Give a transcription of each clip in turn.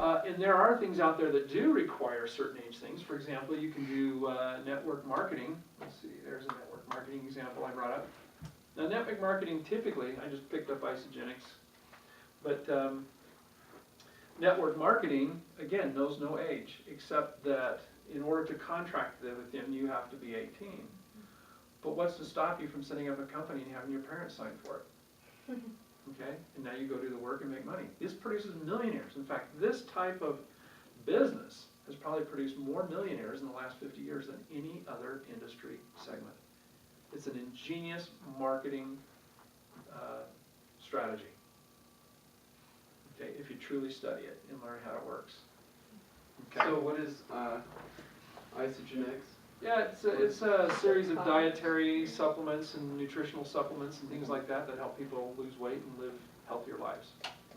And there are things out there that do require certain age things. For example, you can do network marketing. Let's see, there's a network marketing example I brought up. Now, network marketing typically, I just picked up Isagenix, but network marketing, again, knows no age, except that in order to contract with them, you have to be 18. But what's to stop you from setting up a company and having your parents sign for it? Okay, and now you go do the work and make money. This produces millionaires. In fact, this type of business has probably produced more millionaires in the last 50 years than any other industry segment. It's an ingenious marketing strategy. Okay, if you truly study it and learn how it works. Okay. So what is Isagenix? Yeah, it's a series of dietary supplements and nutritional supplements and things like that that help people lose weight and live healthier lives.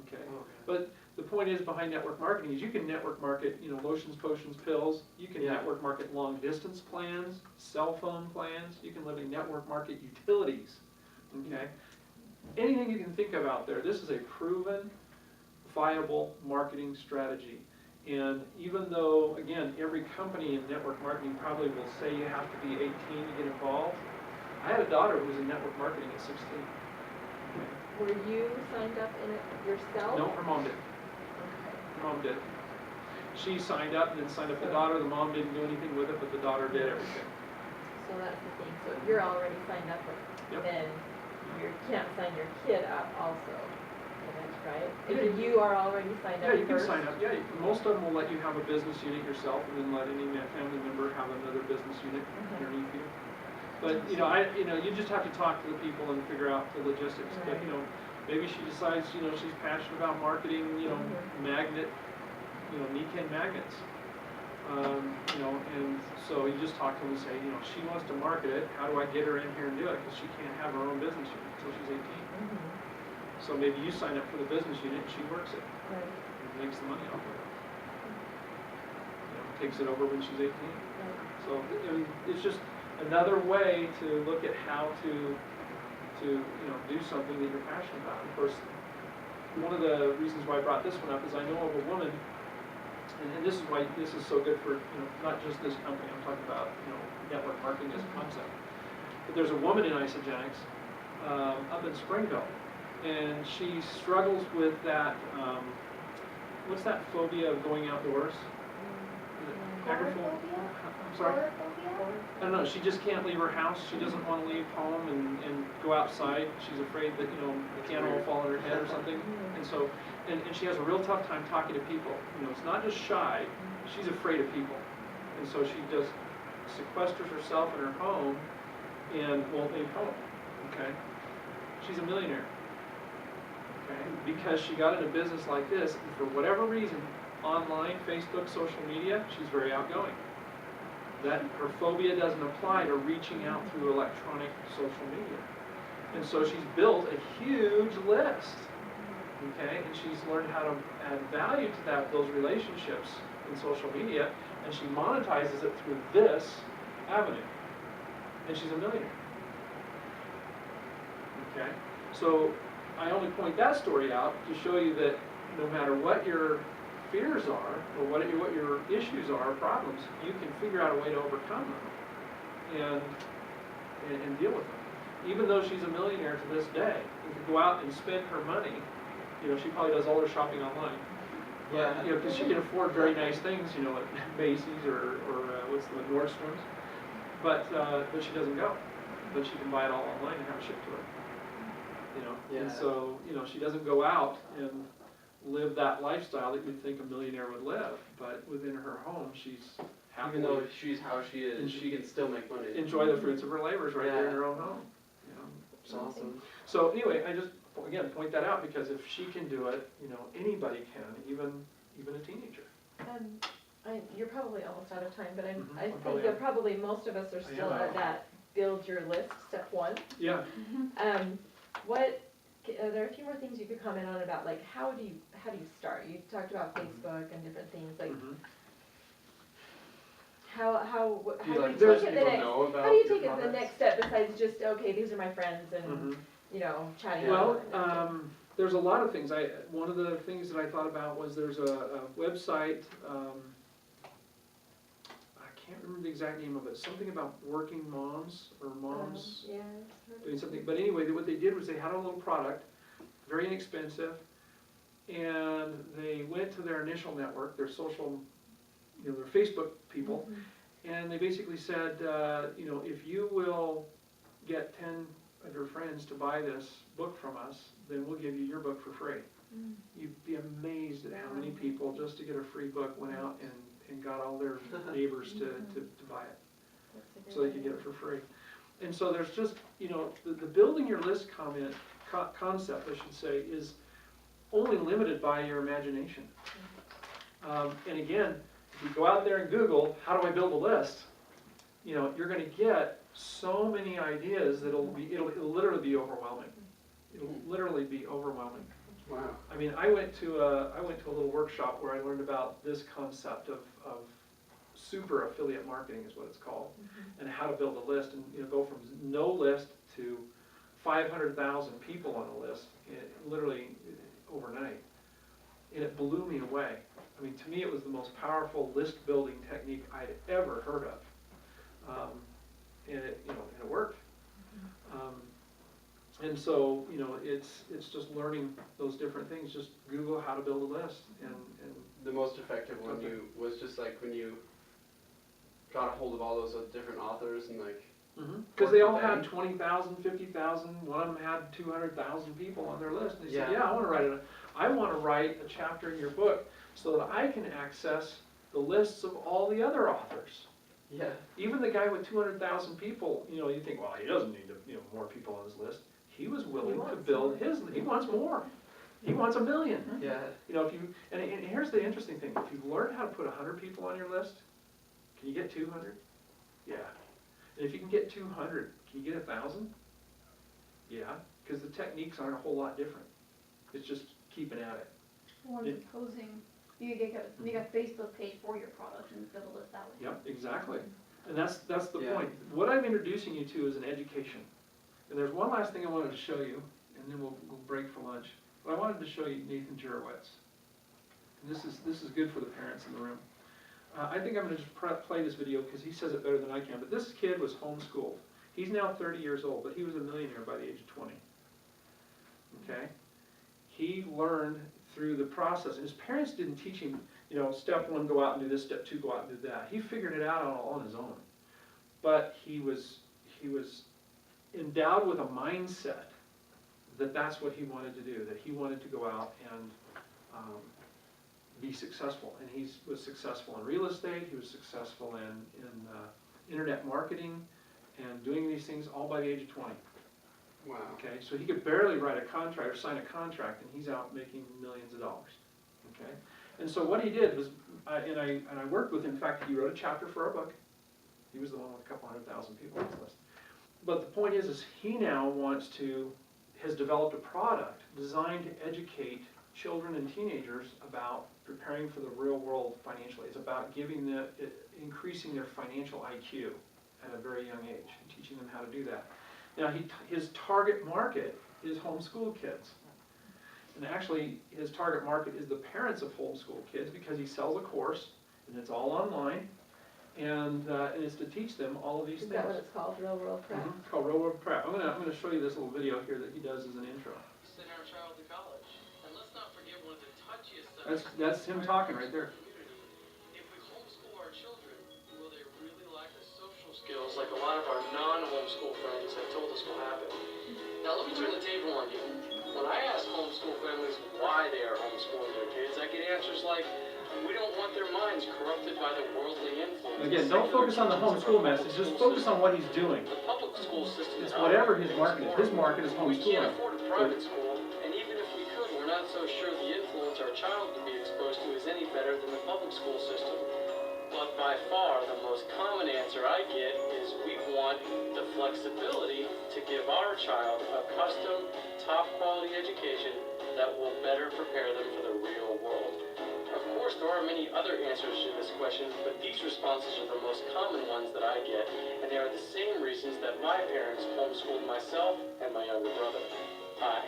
Okay. But the point is behind network marketing is you can network market, lotions, potions, pills. You can network market long distance plans, cell phone plans. You can literally network market utilities. Okay. Anything you can think of out there. This is a proven, viable marketing strategy. And even though, again, every company in network marketing probably will say you have to be 18 to get involved, I had a daughter who was in network marketing at 16. Were you signed up in it yourself? No, her mom did. Okay. Her mom did. She signed up and then signed up the daughter. The mom didn't do anything with it, but the daughter did everything. So that's the thing. So if you're already signed up, then you can't sign your kid up also. Right? If you are already signed up. Yeah, you can sign up. Yeah, most of them will let you have a business unit yourself, and then let any family member have another business unit underneath you. But you just have to talk to the people and figure out the logistics. But maybe she decides she's passionate about marketing magnet, Nikken magnets. And so you just talk to them and say she wants to market it. How do I get her in here and do it? Because she can't have her own business unit until she's 18. So maybe you sign up for the business unit and she works it. Right. And makes the money off of it. Takes it over when she's 18. Right. So it's just another way to look at how to do something that you're passionate about. Of course, one of the reasons why I brought this one up is I know of a woman, and this is why this is so good for not just this company. I'm talking about network marketing as a concept. But there's a woman in Isagenix up in Springville. And she struggles with that, what's that phobia of going outdoors? Agoraphobia? I'm sorry? I don't know, she just can't leave her house. She doesn't want to leave home and go outside. She's afraid that, the piano will fall on her head or something. And so, and she has a real tough time talking to people. It's not just shy, she's afraid of people. And so she just sequesters herself in her home and won't leave home, okay? She's a millionaire. Okay. Because she got into business like this, and for whatever reason, online, Facebook, social media, she's very outgoing. That her phobia doesn't apply to reaching out through electronic social media. And so she's built a huge list. Okay, and she's learned how to add value to those relationships in social media, and she monetizes it through this avenue. And she's a millionaire. Okay? So I only point that story out to show you that no matter what your fears are, or what your issues are, or problems, you can figure out a way to overcome them and deal with them. Even though she's a millionaire to this day, and can go out and spend her money, she probably does all her shopping online. Yeah. Because she can afford very nice things, at Macy's or what's the Nordstrom's. But she doesn't go. But she can buy it all online and have it shipped to her. And so, she doesn't go out and live that lifestyle that you'd think a millionaire would live, but within her home, she's happy. Even though she's how she is, and she can still make money. Enjoy the fruits of her labors right there in her own home. It's awesome. So anyway, I just, again, point that out because if she can do it, anybody can, even a teenager. You're probably almost out of time, but I probably think that probably most of us are still at that build your list, step one. Yeah. There are a few more things you could comment on about, like, how do you start? You talked about Facebook and different things, like, how do you take it the next step besides just, okay, these are my friends and, chatting? Well, there's a lot of things. One of the things that I thought about was there's a website, I can't remember the exact name of it, something about working moms or moms Yeah, I've heard of doing it. something. But anyway, what they did was they had a little product, very inexpensive, and they went to their initial network, their social, their Facebook people, and they basically said, if you will get 10 of your friends to buy this book from us, then we'll give you your book for free. Mm. You'd be amazed at how many people, just to get a free book, went out and got all their neighbors to buy it, That's a good so they could idea. get it for free. And so there's just, the building your list concept, I should say, is only limited by your imagination. And again, if you go out there and Google, how do I build a list? You're gonna get so many ideas that it'll literally be overwhelming. It'll literally be overwhelming. Wow. I mean, I went to a little workshop where I learned about this concept of super affiliate marketing is what it's called, and how to build a list and go from no list to 500,000 people on a list, literally overnight. And it blew me away. I mean, to me, it was the most powerful list building technique I'd ever heard of, and it worked. And so, it's just learning those different things. Just Google how to build a list, and The most effective one was just like when you got a hold of all those different authors and like. because they all had 20,000, 50,000. One of them had 200,000 people on their list. And they said, Yeah. I want to write a chapter in your book so that I can access the lists of all the other authors. Yeah. Even the guy with 200,000 people, you think, well, he doesn't need more people on his list. He was willing to build he wants more. He wants 1 million. Yeah. And here's the interesting thing. If you learn how to put 100 people on your list, can you get 200? Yeah. And if you can get 200, can you get 1,000? Yeah, because the techniques aren't a whole lot different. It's just keeping at it. Or posing, you could make a Facebook page for your product and build a list that way. Yep, exactly. And that's the Yeah. point. What I'm introducing you to is an education. And there's one last thing I wanted to show you, and then we'll break for lunch. But I wanted to show you Nathan Jurowitz. And this is good for the parents in the room. I think I'm going to just play this video because he says it better than I can. But this kid was homeschooled. He's now 30 years old, but he was a millionaire by the age of 20. Okay? He learned through the process, and his parents didn't teach him, step one, go out and do this, step two, go out and do that. He figured it out all on his own. But he was endowed with a mindset that that's what he wanted to do, that he wanted to go out and be successful. And he was successful in real estate, he was successful in internet marketing, and doing these things all by the age of 20. Wow. Okay, so he could barely write a contract or sign a contract, and he's out making millions of dollars. Okay, and so what he did was, and I worked with him. In fact, he wrote a chapter for our book. He was the one with a couple 100,000 people on his list. But the point is he now has developed a product designed to educate children and teenagers about preparing for the real world financially. It's about increasing their financial IQ at a very young age, and teaching them how to do that. Now, his target market is homeschool kids. And actually, his target market is the parents of homeschool kids, because he sells a course, and it's all online, and it's to teach them all of these Is things. that what it's called, Real World Prep? It's called Real World Prep. I'm gonna show you this little video here that he does as an intro. Send our child to college. And let's not forget one of the touchiest That's him talking right there. If we homeschool our children, will they really lack the social skills like a lot of our non-homeschool friends have told us will happen? Now let me turn the table on you. When I ask homeschool families why they are homeschooling their kids, I get answers like, we don't want their minds corrupted by the worldly influence. Again, don't focus on the homeschool message, just focus on what he's doing. The public school system It's is whatever his market is. His market is We can't homeschooling. afford a private school, and even if we could, we're not so sure the influence our child could be exposed to is any better than the public school system. But by far, the most common answer I get is we want the flexibility to give our child a custom, top-quality education that will better prepare them for the real world. Of course, there are many other answers to this question, but these responses are the most common ones that I get, and they are the same reasons that my parents homeschooled myself and my younger brother. Hi,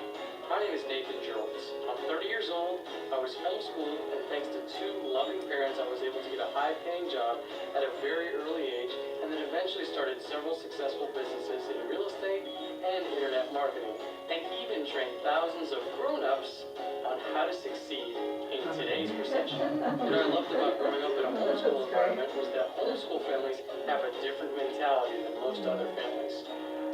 my name is Nathan Jones. I'm 30 years old. I was homeschooled, and thanks to 2 loving parents, I was able to get a high-paying job at a very early age, and then eventually started several successful businesses in real estate and internet marketing, and even trained thousands of grown-ups on how to succeed in today's recession. What I loved about growing up in a homeschool environment was that homeschool families have a different mentality than most other families.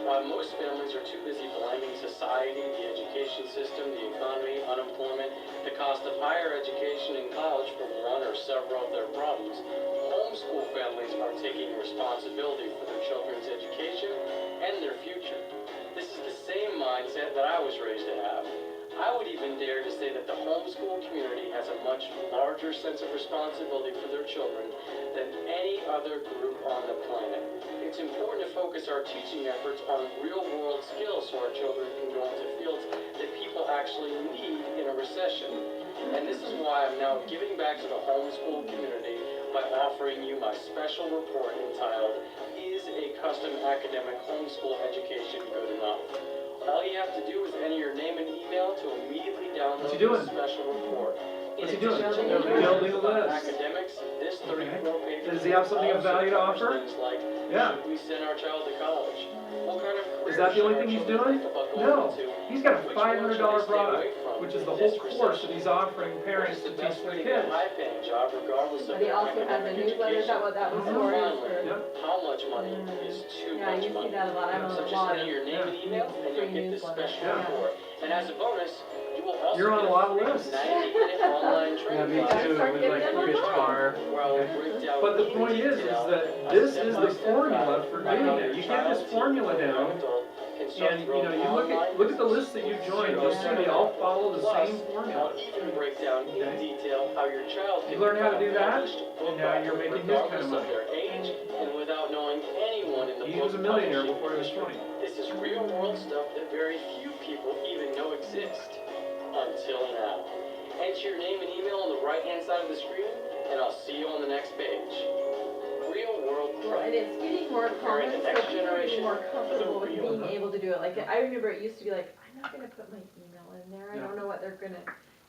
While most families are too busy blaming society, the education system, the economy, unemployment, the cost of higher education and college for one or several of their problems, homeschool families are taking responsibility for their children's education and their future. This is the same mindset that I was raised to have. I would even dare to say that the homeschool community has a much larger sense of responsibility for their children than any other group on the planet. It's important to focus our teaching efforts on real-world skills so our children can go into fields that people actually need in a recession. And this is why I'm now giving back to the homeschool community by offering you my special report entitled, Is a Custom Academic Homeschool Education Good Enough? All you have to do is enter your name and email to immediately download What's he doing? this special report. What's he doing? addition to Building a list. academics, this 34-page Does he have something of value to offer? things like, Yeah. should we send our child to college? What kind of Is career that the should only our thing he's children doing? think about going No. into? He's got a Which one should they $500 stay away product, from which is in the this whole course that recession? he's offering What parents is to the teach best their way to get a kids. high-paying job regardless of But he their also has a academic newsletter, is that what that was Mhm. for? Finally, Or- Yep. how much money is too Yeah, much you see money? that a lot, I'm on So a just lot enter of, your name and email, and you'll free get this newsletter. special Yeah. report. And as a bonus, you will also You're on get a lot of free lists. 90-minute online Yeah, training me class too, Start with getting like them Rich online. Bar. where I will break down But the in point is detail that a this is the step-by-step formula guide for on how doing your it. You get this child's formula young down, adult can start and, you growing know, you online look at the business. list that you joined, you'll see they all follow the Plus, same formula. I'll even break down in Okay. detail how your child You can learn how to become do a that, published book and now you're author making his kind of regardless money. their age and without knowing anyone in the He book was a millionaire publishing before he was industry. 20. This is real world stuff that very few people even know exist until now. Enter your name and email on the right hand side of the screen, and I'll see you on the next page. Real world Well, and it's getting more Preparing common, the so next people are getting generation more for the comfortable with real. being able to do it. Like, I remember it used to be like, I'm not gonna put my email in there, I Yeah. don't know what they're gonna,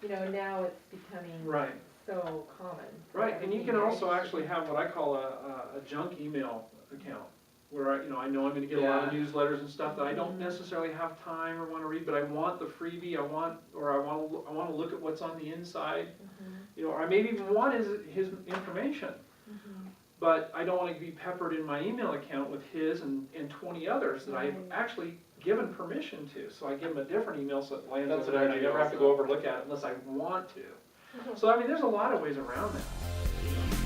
you know, now it's becoming Right, so common. right, and you can also actually have what I call a junk email account, where I know I'm gonna get a lot of Yeah. newsletters and stuff that I don't Mhm. necessarily have time or wanna read, but I want the freebie, I wanna look at what's on the inside, Mhm, or I maybe even want his information. mhm. But I don't wanna be peppered in my email account with his and 20 others that I've Right. actually given permission to, so I give him a different email so it lands That's over what there, I and I do never have to also. go over and look at it unless I want to. So I mean, there's a lot of ways around that.